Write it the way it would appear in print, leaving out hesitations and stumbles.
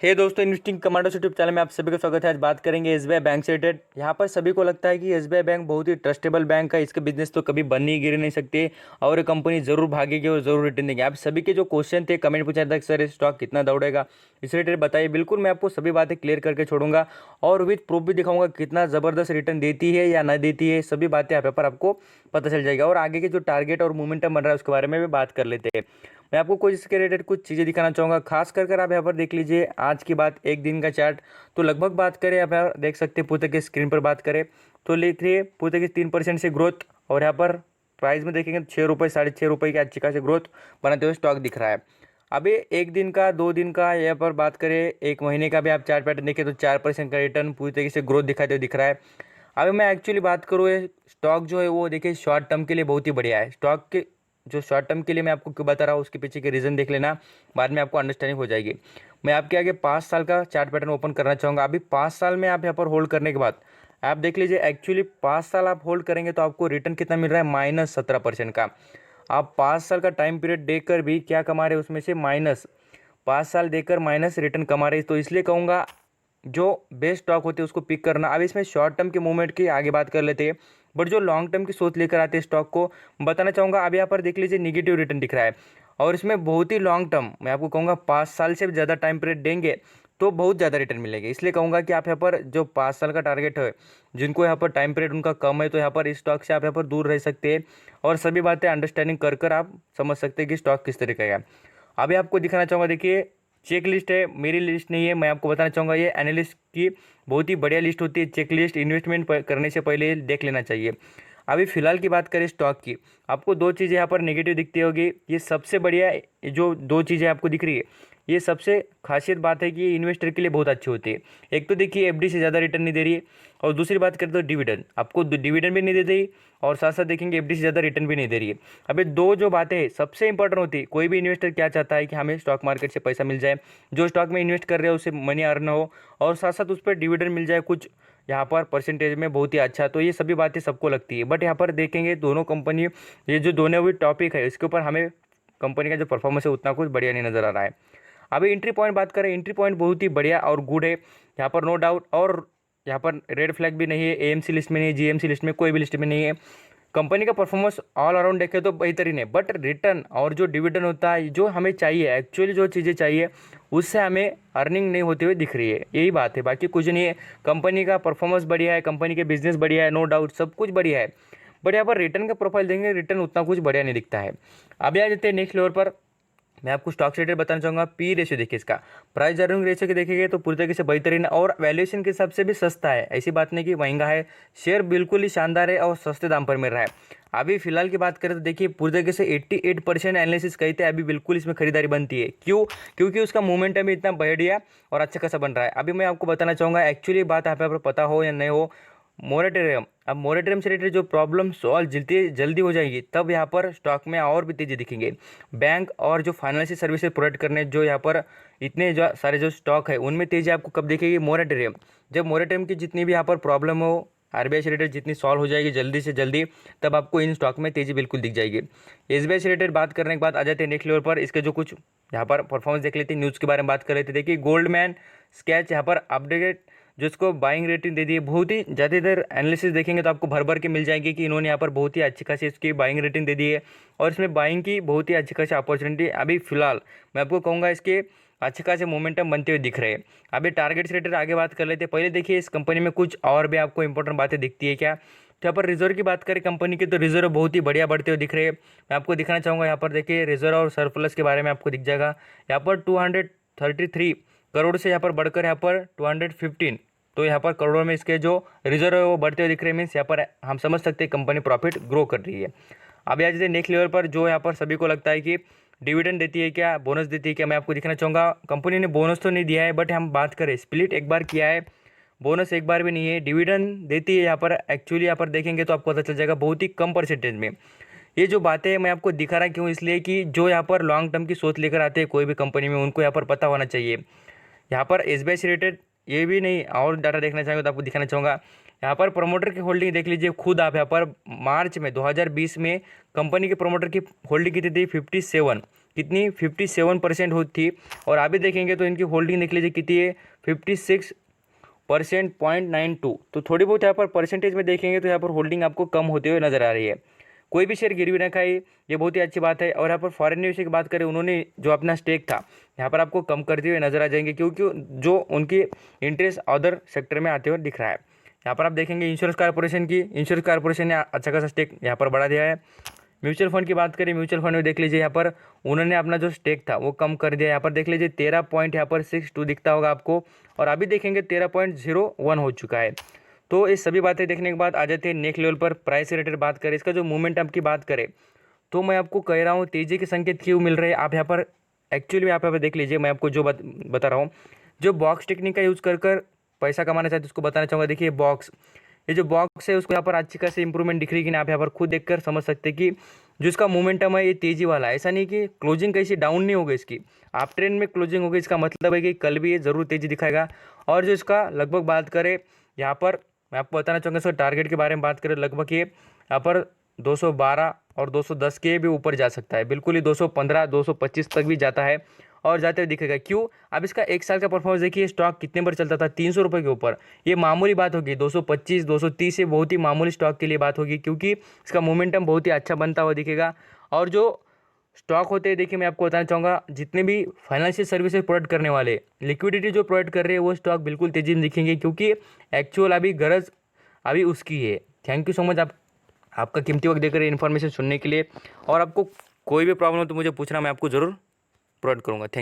हे दोस्तों, investing commando YouTube channel में आप सभी का स्वागत है। आज बात करेंगे एसबीआई बैंक से रिलेटेड। यहाँ पर सभी को लगता है कि एसबीआई बैंक बहुत ही ट्रस्टेबल बैंक है, इसका बिजनेस तो कभी बन नहीं गिर नहीं सकती और ये कंपनी जरूर भागेगी और जरूर रिटर्न देंगे। आप सभी के जो क्वेश्चन थे कमेंट पूछा था, सर स्टॉक कितना दौड़ेगा, इस रिलेटेड बताइए। बिल्कुल मैं आपको सभी बातें क्लियर करके छोड़ूंगा और विथ प्रूफ भी दिखाऊंगा कितना जबरदस्त रिटर्न देती है या न देती है। सभी बातें यहाँ पर आपको पता चल जाएगा और आगे के जो टारगेट और मोमेंटम बन रहा है उसके बारे में भी बात कर लेते हैं। मैं आपको कुछ इसके रिलेटेड कुछ चीज़ें दिखाना चाहूँगा, खास कर आप यहाँ पर देख लीजिए आज की बात, एक दिन का चार्ट। तो लगभग बात करें, यहाँ पर देख सकते हैं पूरे के स्क्रीन पर बात करें तो लिखिए पूरे के 3% से ग्रोथ, और यहाँ पर प्राइस में देखेंगे तो 6 रुपये 6.5 रुपये की अच्छी खासी ग्रोथ बनाते हुए स्टॉक दिख रहा है। अभी एक दिन का, 2 दिन का, यहाँ पर बात करें एक महीने का भी आप चार्ट पैटर्न देखें तो 4% का रिटर्न पूरी तरीके से ग्रोथ दिखाते हुए दिख रहा है। अभी मैं एक्चुअली बात करूँ, ये स्टॉक जो है वो देखिए शॉर्ट टर्म के लिए बहुत ही बढ़िया है। स्टॉक के जो शॉर्ट टर्म के लिए मैं आपको क्यों बता रहा हूँ उसके पीछे के रीज़न देख लेना, बाद में आपको अंडरस्टैंडिंग हो जाएगी। मैं आपके आगे 5 साल का चार्ट पैटर्न ओपन करना चाहूँगा। अभी 5 साल में आप यहाँ पर होल्ड करने के बाद आप देख लीजिए, एक्चुअली 5 साल आप होल्ड करेंगे तो आपको रिटर्न कितना मिल रहा है, -17% का। आप 5 साल का टाइम पीरियड देकर भी क्या कमा रहे हैं, उसमें से माइनस 5 साल देकर माइनस रिटर्न कमा रहे हैं। तो इसलिए कहूँगा जो बेस्ट स्टॉक होते हैं उसको पिक करना। अब इसमें शॉर्ट टर्म के मूवमेंट की आगे बात कर लेते हैं, बट जो लॉन्ग टर्म की सोच लेकर आते हैं स्टॉक को बताना चाहूँगा। अब यहाँ पर देख लीजिए निगेटिव रिटर्न दिख रहा है और इसमें बहुत ही लॉन्ग टर्म, मैं आपको कहूँगा 5 साल से भी ज़्यादा टाइम पीरियड देंगे तो बहुत ज़्यादा रिटर्न मिलेगा। इसलिए कहूँगा कि आप यहाँ पर जो 5 साल का टारगेट है, जिनको यहाँ पर टाइम पीरियड उनका कम है, तो यहाँ पर इस स्टॉक से आप यहाँ पर दूर रह सकते हैं और सभी बातें अंडरस्टैंडिंग कर आप समझ सकते हैं कि स्टॉक किस तरीके का है। अभी आपको दिखाना चाहूँगा, देखिए चेक लिस्ट है, मेरी लिस्ट नहीं है। मैं आपको बताना चाहूँगा ये एनालिस्ट की बहुत ही बढ़िया लिस्ट होती है। चेक लिस्ट इन्वेस्टमेंट करने से पहले देख लेना चाहिए। अभी फिलहाल की बात करें स्टॉक की, आपको दो चीज़ें यहाँ पर नेगेटिव दिखती होगी। ये सबसे बढ़िया जो दो चीज़ें आपको दिख रही है, ये सबसे खासियत बात है कि ये इन्वेस्टर के लिए बहुत अच्छी होती है। एक तो देखिए एफडी से ज़्यादा रिटर्न नहीं दे रही है, और दूसरी बात करें तो डिविडेंड, आपको डिविडेंड भी नहीं दे रही और साथ साथ देखेंगे एफडी से ज़्यादा रिटर्न भी नहीं दे रही है। अब ये दो जो बातें हैं सबसे इंपॉर्टेंट होती है। कोई भी इन्वेस्टर क्या चाहता है कि हमें स्टॉक मार्केट से पैसा मिल जाए, जो स्टॉक में इन्वेस्ट कर रहे हो उससे मनी अर्न हो, और साथ साथ उस पर डिविडेंड मिल जाए कुछ यहाँ पर परसेंटेज में बहुत ही अच्छा। तो ये सभी बातें सबको लगती है, बट यहाँ पर देखेंगे दोनों कंपनी, ये जो दोनों भी टॉपिक है इसके ऊपर हमें कंपनी का जो परफॉर्मेंस है उतना कुछ बढ़िया नहीं नज़र आ रहा है। अभी एंट्री पॉइंट बात करें, एंट्री पॉइंट बहुत ही बढ़िया और गुड है यहाँ पर, नो डाउट। और यहाँ पर रेड फ्लैग भी नहीं है, एएमसी लिस्ट में नहीं है, जीएमसी लिस्ट में, कोई भी लिस्ट में नहीं है। कंपनी का परफॉर्मेंस ऑल अराउंड देखें तो बेहतरीन है, बट रिटर्न और जो डिविडेंड होता है, जो हमें चाहिए एक्चुअली जो चीज़ें चाहिए, उससे हमें अर्निंग नहीं होती हुई दिख रही है। यही बात है, बाकी कुछ नहीं है। कंपनी का परफॉर्मेंस बढ़िया है, कंपनी के बिजनेस बढ़िया है, नो डाउट सब कुछ बढ़िया है, बट यहाँ पर रिटर्न का प्रोफाइल देंगे, रिटर्न उतना कुछ बढ़िया नहीं दिखता है। अभी आ जाते हैं नेक्स्ट लेवल पर। मैं आपको स्टॉक से रिलेटेड बताना चाहूँगा। पी रेशियो देखिए, इसका प्राइस अर्निंग रेशियो के देखेंगे तो पूरी तरीके से बेहतरीन है और वैल्यूएशन के हिसाब से भी सस्ता है। ऐसी बात नहीं कि महंगा है, शेयर बिल्कुल ही शानदार है और सस्ते दाम पर मिल रहा है। अभी फिलहाल की बात करें तो देखिए पूरी तरीके से 88% एनालिसिस कहते हैं अभी बिल्कुल इसमें खरीदारी बनती है। क्यों? क्योंकि उसका मोमेंटम भी इतना बढ़िया और अच्छा खासा बन रहा है। अभी मैं आपको बताना चाहूँगा, एक्चुअली बात यहाँ पर पता हो या नहीं हो, मोरेटोरियम, अब मोरेटोरियम से रिलेटेड जो प्रॉब्लम सॉल्व जल्दी जल्दी हो जाएगी तब यहाँ पर स्टॉक में और भी तेजी दिखेंगे। बैंक और जो फाइनेंशियल सर्विसेज प्रोवाइड करने जो यहाँ पर इतने जो सारे जो स्टॉक है उनमें तेजी आपको कब दिखेगी, मोरेटोरियम। जब मोरेटोरियम की जितनी भी यहाँ पर प्रॉब्लम हो आरबीआई से रिलेटेड जितनी सॉल्व हो जाएगी जल्दी से जल्दी, तब आपको इन स्टॉक में तेजी बिल्कुल दिख जाएगी। एसबीआई से रिलेटेड बात करने के बाद आ जाते हैं नेक्स्ट लेवल पर। इसके जो कुछ यहाँ पर परफॉर्मेंस देख लेते हैं, न्यूज़ के बारे में बात कर लेते हैं। देखिए गोल्डमैन स्कैच यहाँ पर अपडेटेड जो इसको बाइंग रेटिंग दे दी है, बहुत ही ज़्यादा इधर एनालिसिस देखेंगे तो आपको भर भर के मिल जाएंगे कि इन्होंने यहाँ पर बहुत ही अच्छी खासी इसकी बाइंग रेटिंग दे दी है और इसमें बाइंग की बहुत ही अच्छी खासी अपॉर्चुनिटी अभी फिलहाल मैं आपको कहूँगा इसके अच्छे खासे मोमेंटम बनते हुए दिख रहे हैं। अभी टारगेट से रिलेटेड आगे बात कर लेते हैं। पहले देखिए इस कंपनी में कुछ और भी आपको इंपॉर्टेंट बातें दिखती है क्या, तो यहाँ पर रिजर्व की बात करें कंपनी की तो रिजर्व बहुत ही बढ़िया बढ़ते हुए दिख रहे हैं। मैं आपको दिखाना चाहूँगा, यहाँ पर देखिए रिजर्व और सरप्लस के बारे में आपको दिख जाएगा। यहाँ पर 233 करोड़ से यहाँ पर बढ़कर यहाँ पर 215, तो यहाँ पर करोड़ों में इसके जो रिजर्व है वो बढ़ते हुए दिख रहे हैं। मीन्स यहाँ पर हम समझ सकते हैं कंपनी प्रॉफिट ग्रो कर रही है। अभी आ जाते हैं नेक्स्ट लेवल पर, जो यहाँ पर सभी को लगता है कि डिविडेंड देती है क्या, बोनस देती है क्या। मैं आपको दिखाना चाहूँगा, कंपनी ने बोनस तो नहीं दिया है, बट हम बात करें स्प्लिट एक बार किया है, बोनस एक बार भी नहीं है। डिविडेंड देती है यहाँ पर, एक्चुअली यहाँ पर देखेंगे तो आपको पता चल जाएगा बहुत ही कम परसेंटेज में। ये जो बातें मैं आपको दिखा रहा क्यों, इसलिए कि जो यहाँ पर लॉन्ग टर्म की सोच लेकर आते हैं कोई भी कंपनी में, उनको यहाँ पर पता होना चाहिए। यहाँ पर एसबीआई से रिलेटेड ये भी नहीं और डाटा देखना चाहेंगे तो आपको दिखाना चाहूँगा। यहाँ पर प्रमोटर की होल्डिंग देख लीजिए खुद आप। यहाँ पर मार्च में 2020 में कंपनी के प्रमोटर की होल्डिंग कितनी थी, 57। कितनी 57% होती थी, और अभी देखेंगे तो इनकी होल्डिंग देख लीजिए कितनी है 56%.92। तो थोड़ी बहुत यहाँ पर परसेंटेज में देखेंगे तो यहाँ पर होल्डिंग आपको कम होते हुए नजर आ रही है। कोई भी शेयर गिरवी न खाई, ये बहुत ही अच्छी बात है। और यहाँ पर फॉरेन निवेश की बात करें, उन्होंने जो अपना स्टेक था यहाँ पर आपको कम करते हुए नजर आ जाएंगे, क्योंकि जो उनकी इंटरेस्ट अदर सेक्टर में आते हुए दिख रहा है। यहाँ पर आप देखेंगे इंश्योरेंस कॉर्पोरेशन ने अच्छा खासा स्टेक यहाँ पर बढ़ा दिया है। म्यूचुअल फंड की बात करें, म्यूचुअल फंड में देख लीजिए यहाँ पर उन्होंने अपना जो स्टेक था वो कम कर दिया। यहाँ पर देख लीजिए 13 पॉइंट यहाँ पर 62 दिखता होगा आपको, और अभी देखेंगे 13.01 हो चुका है। तो ये सभी बातें देखने के बाद आ जाते हैं नेक्स्ट लेवल पर प्राइस रिलेटेड बात करें, इसका जो मोमेंटम की बात करें, तो मैं आपको कह रहा हूँ तेजी के संकेत क्यों मिल रहे हैं। आप यहाँ पर एक्चुअली में आप यहाँ पर देख लीजिए, मैं आपको जो बता रहा हूँ, जो बॉक्स टेक्निक का यूज़ कर पैसा कमाना चाहते उसको बताना चाहूँगा। देखिए बॉक्स, ये जो बॉक्स है उसको यहाँ पर अच्छी खासी इंप्रूवमेंट दिख रही है कि नहीं, आप यहाँ पर खुद देखकर समझ सकते हैं कि जो इसका मोमेंटम है ये तेजी वाला है। ऐसा नहीं कि क्लोजिंग कैसी डाउन नहीं होगी, इसकी आप ट्रेंड में क्लोजिंग होगी, इसका मतलब है कि कल भी ये जरूर तेजी दिखाएगा। और जो इसका लगभग बात करें यहाँ पर, मैं आपको बताना चाहूँगा इसका टारगेट के बारे में बात करें, लगभग ये यहाँ पर 212 और 210 के भी ऊपर जा सकता है, बिल्कुल ही 215 225 तक भी जाता है और जाते हुए दिखेगा। क्यों? अब इसका एक साल का परफॉर्मेंस देखिए, स्टॉक कितने पर चलता था 300 रुपये के ऊपर, ये मामूली बात होगी। 225 230 ये बहुत ही मामूली स्टॉक के लिए बात होगी, क्योंकि इसका मोमेंटम बहुत ही अच्छा बनता हुआ दिखेगा। और जो स्टॉक होते हैं, देखिए मैं आपको बताना चाहूँगा, जितने भी फाइनेंशियल सर्विसेज प्रोवाइड करने वाले, लिक्विडिटी जो प्रोवाइड कर रहे हैं, वो स्टॉक बिल्कुल तेजी में दिखेंगे, क्योंकि एक्चुअल अभी गरज अभी उसकी है। थैंक यू सो मच आपका कीमती वक्त देकर इन्फॉर्मेशन सुनने के लिए। और आपको कोई भी प्रॉब्लम हो तो मुझे पूछना, मैं आपको ज़रूर प्रोवाइड करूँगा। थैंक